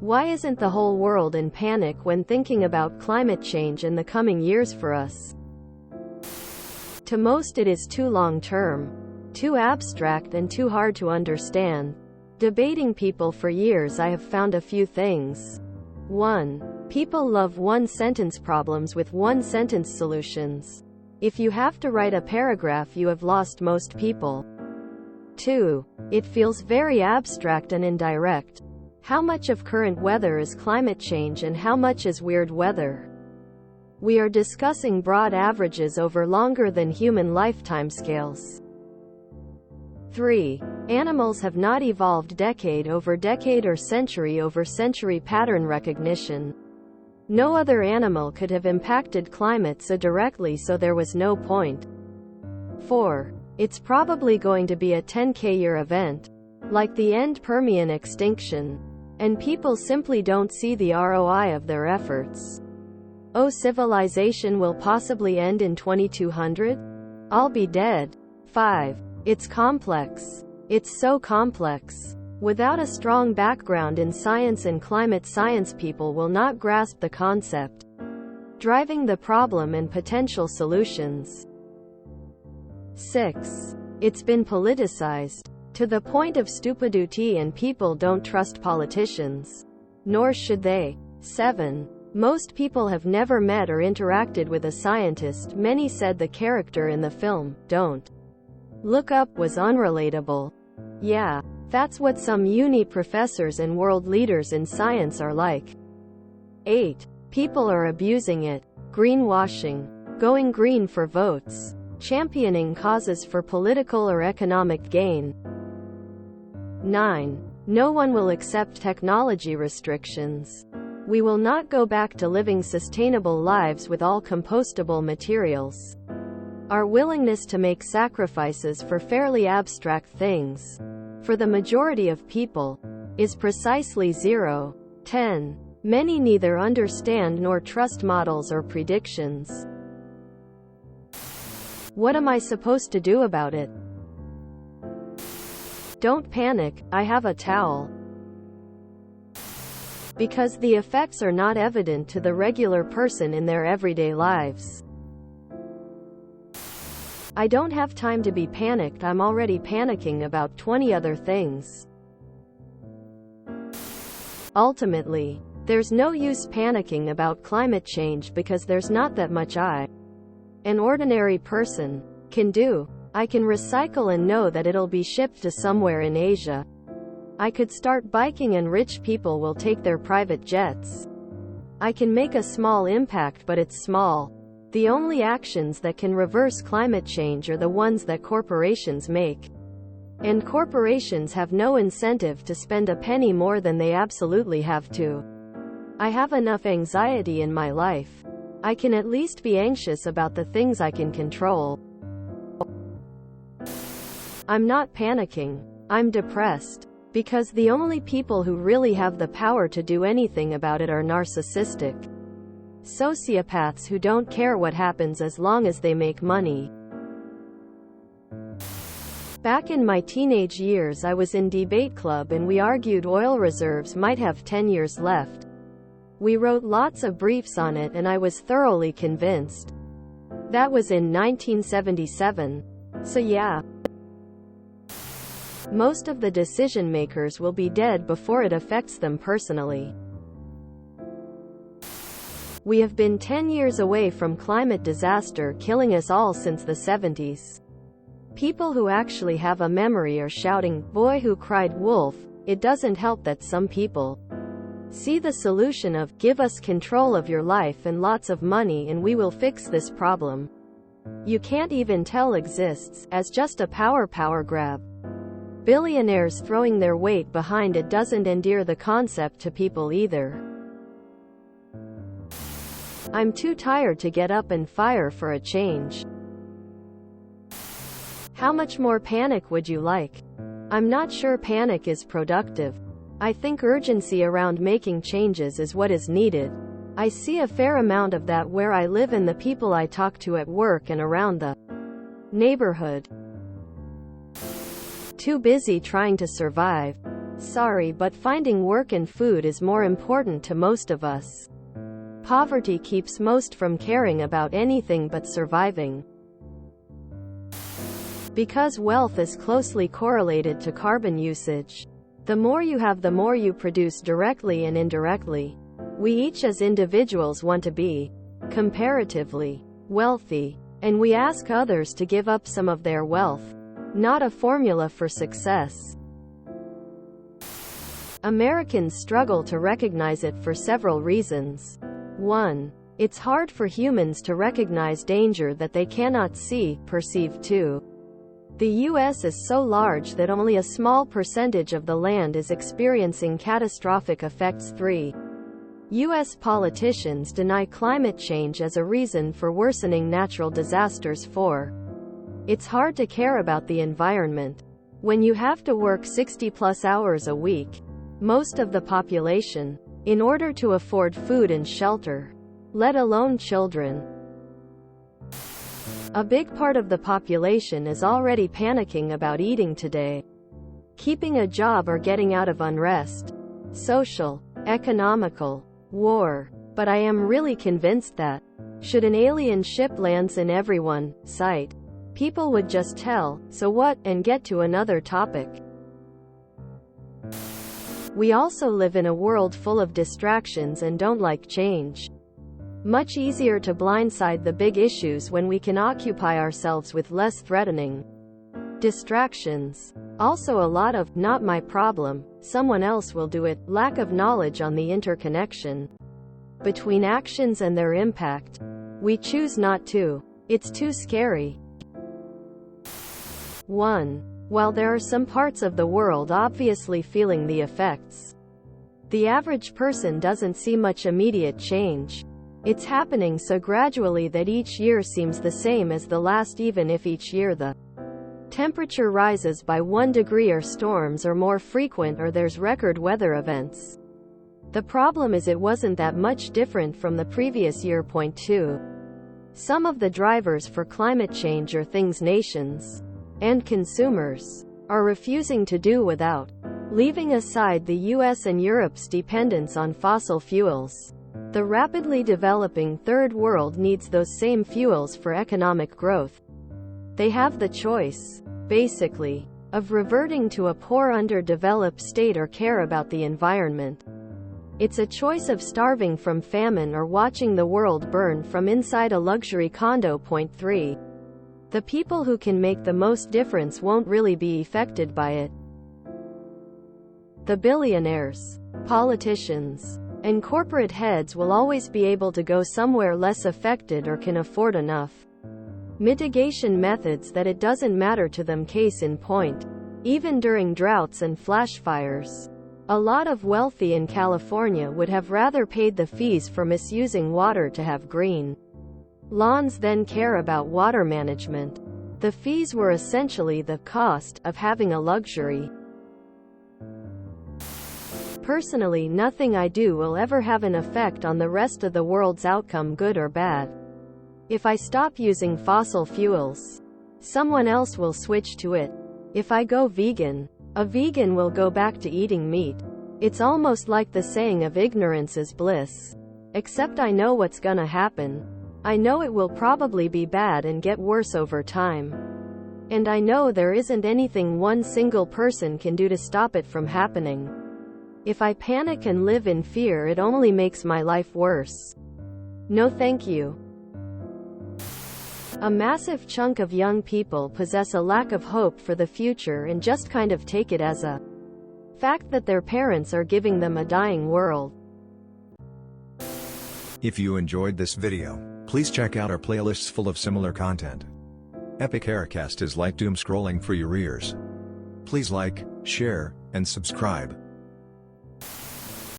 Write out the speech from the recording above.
Why isn't the whole world in panic when thinking about climate change in the coming years for us? To most it is too long-term, too abstract and too hard to understand. Debating people for years, I have found a few things. 1. People love one-sentence problems with one-sentence solutions. If you have to write a paragraph, you have lost most people. 2. It feels very abstract and indirect. How much of current weather is climate change and how much is weird weather? We are discussing broad averages over longer than human lifetime scales. 3. Animals have not evolved decade over decade or century over century pattern recognition. No other animal could have impacted climate so directly, so there was no point. 4. It's probably going to be a 10K year event, like the end Permian extinction, and people simply don't see the ROI of their efforts. Oh, civilization will possibly end in 2200? I'll be dead. 5. It's complex. It's so complex. Without a strong background in science and climate science, people will not grasp the concept, driving the problem and potential solutions. 6. It's been politicized to the point of stupidity, and people don't trust politicians. Nor should they. 7. Most people have never met or interacted with a scientist. Many said the character in the film, Don't Look Up, was unrelatable. Yeah, that's what some uni professors and world leaders in science are like. 8. People are abusing it. Greenwashing. Going green for votes. Championing causes for political or economic gain. 9. No one will accept technology restrictions. We will not go back to living sustainable lives with all compostable materials. Our willingness to make sacrifices for fairly abstract things, for the majority of people, is precisely zero. 10. Many neither understand nor trust models or predictions. What am I supposed to do about it? Don't panic, I have a towel. Because the effects are not evident to the regular person in their everyday lives. I don't have time to be panicked, I'm already panicking about 20 other things. Ultimately, there's no use panicking about climate change because there's not that much an ordinary person, can do. I can recycle and know that it'll be shipped to somewhere in Asia. I could start biking and rich people will take their private jets. I can make a small impact, but it's small. The only actions that can reverse climate change are the ones that corporations make. And corporations have no incentive to spend a penny more than they absolutely have to. I have enough anxiety in my life. I can at least be anxious about the things I can control. I'm not panicking. I'm depressed. Because the only people who really have the power to do anything about it are narcissistic sociopaths who don't care what happens as long as they make money. Back in my teenage years, I was in debate club and we argued oil reserves might have 10 years left. We wrote lots of briefs on it and I was thoroughly convinced. That was in 1977. So yeah. Most of the decision makers will be dead before it affects them personally. We have been 10 years away from climate disaster killing us all since the 70s. People who actually have a memory are shouting, "Boy who cried wolf." It doesn't help that some people see the solution of, give us control of your life and lots of money and we will fix this problem you can't even tell exists, as just a power grab. Billionaires throwing their weight behind it doesn't endear the concept to people either. I'm too tired to get up and fire for a change. How much more panic would you like? I'm not sure panic is productive. I think urgency around making changes is what is needed. I see a fair amount of that where I live and the people I talk to at work and around the neighborhood. Too busy trying to survive. Sorry, but finding work and food is more important to most of us. Poverty keeps most from caring about anything but surviving. Because wealth is closely correlated to carbon usage. The more you have, the more you produce directly and indirectly. We each as individuals want to be comparatively wealthy, and we ask others to give up some of their wealth. Not a formula for success. Americans struggle to recognize it for several reasons. 1. It's hard for humans to recognize danger that they cannot see, perceive. 2. The U.S. is so large that only a small percentage of the land is experiencing catastrophic effects. 3. U.S. politicians deny climate change as a reason for worsening natural disasters. 4. It's hard to care about the environment when you have to work 60+ hours a week, most of the population, in order to afford food and shelter, let alone children. A big part of the population is already panicking about eating today, keeping a job, or getting out of unrest, social, economical, war. But I am really convinced that, should an alien ship lands in everyone's sight, people would just tell, "So what?" and get to another topic. We also live in a world full of distractions and don't like change. Much easier to blindside the big issues when we can occupy ourselves with less threatening distractions. Also a lot of, "not my problem, someone else will do it," lack of knowledge on the interconnection between actions and their impact. We choose not to. It's too scary. 1. While there are some parts of the world obviously feeling the effects, the average person doesn't see much immediate change. It's happening so gradually that each year seems the same as the last, even if each year the temperature rises by 1 degree, or storms are more frequent, or there's record weather events. The problem is it wasn't that much different from the previous year. 2. Some of the drivers for climate change are things nations and consumers are refusing to do without, leaving aside the US and Europe's dependence on fossil fuels. The rapidly developing third world needs those same fuels for economic growth. They have the choice, basically, of reverting to a poor underdeveloped state or care about the environment. It's a choice of starving from famine or watching the world burn from inside a luxury condo. 3. The people who can make the most difference won't really be affected by it. The billionaires, politicians, and corporate heads will always be able to go somewhere less affected or can afford enough mitigation methods that it doesn't matter to them. Case in point, even during droughts and flash fires, a lot of wealthy in California would have rather paid the fees for misusing water to have green lawns than care about water management. The fees were essentially the cost of having a luxury. Personally, nothing I do will ever have an effect on the rest of the world's outcome, good or bad. If I stop using fossil fuels, someone else will switch to it. If I go vegan, a vegan will go back to eating meat. It's almost like the saying of ignorance is bliss. Except I know what's gonna happen. I know it will probably be bad and get worse over time. And I know there isn't anything one single person can do to stop it from happening. If I panic and live in fear, it only makes my life worse. No thank you. A massive chunk of young people possess a lack of hope for the future and just kind of take it as a fact that their parents are giving them a dying world. If you enjoyed this video, please check out our playlists full of similar content. ifcknkl is like doom scrolling for your ears. Please like, share, and subscribe.